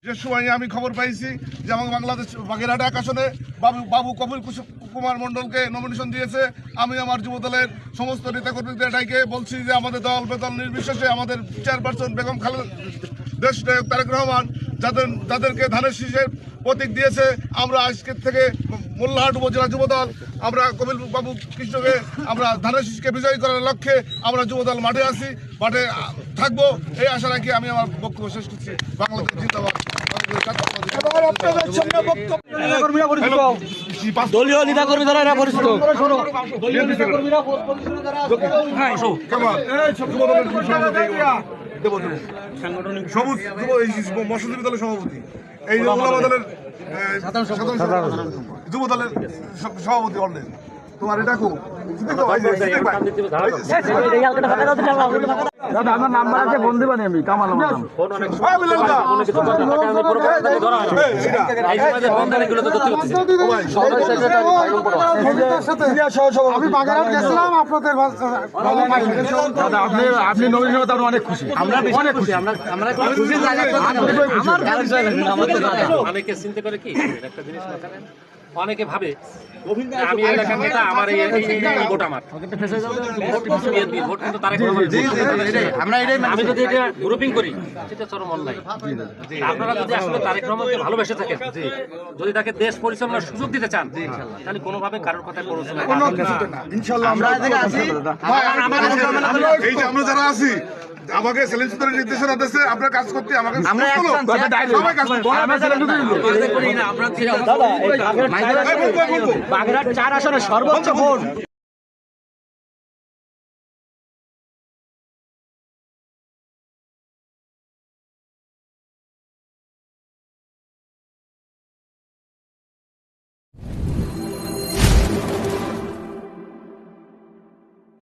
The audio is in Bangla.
যে সময় আমি খবর পাইছি যে আমার বাংলাদেশ বাগেরহাট এক আসনে বাবু কপিল কুমার মণ্ডলকে নমিনেশন দিয়েছে। আমি আমার যুবদলের সমস্ত নেতাকর্মীদের ডাইকে বলছি যে আমাদের দল বেদল নির্বিশেষে আমাদের চেয়ারপারসন বেগম খালেদা দেশ নায়ক তারেক রহমান যাদেরকে ধানের শীষের প্রতীক দিয়েছে, আমরা আজকের থেকে মোল্লাহাট উপজেলা যুবদল আমরা কপিল বাবু কৃষ্ণকে আমরা ধানের শীষকে বিজয়ী করার লক্ষ্যে আমরা যুবদল মাঠে আছি, মাঠে থাকবো এই আশা রাখি আমি আমার বক্তব্য শেষ করছি। বাংলাদেশ জিন্দাবাদ। দলীয় নেতাকর্মী দ্বারা এরা পরিচিত। সবুজ মৎস্যজীবী দলের সভাপতি, এই দলের যুব দলের সভাপতি অলরেডি। তোমার এটা খুব দাদা আমার নাম্বার আছে, ফোন দিবেন আমি কামাল আমার নাম। আমি বাগেরহাট গেছিলাম আপনাদের দাদা আপনি নবীন হতে অনেক খুশি, আমরা অনেক খুশি। অনেকে চিন্তা করে কি একটা জিনিস মাথায় অনেকে ভাবে আমি এলাকার নেতা, আমার এই ভোট আমার ভোট কিন্তু তারেক রহমান। আমি যদি এটা গ্রুপিং করি সেটা চরম অন্যায়। আপনারা যদি আসলে তারেক রহমানকে ভালোবেসে থাকেন, যদি তাকে দেশ পরিচালনার সুযোগ দিতে চান, তাহলে কোনোভাবে কারোর কথায় প্ররোচনা ইনশাআল্লাহ আমরা এই যে আমরা যারা আছি আমাকে সেলেন্সের নির্দেশনা দিয়েছে আপনার কাজ করতে, আমাকে সবাই কাজ করতে। বাগেরহাট 4 আসনে সর্বোচ্চ ভোট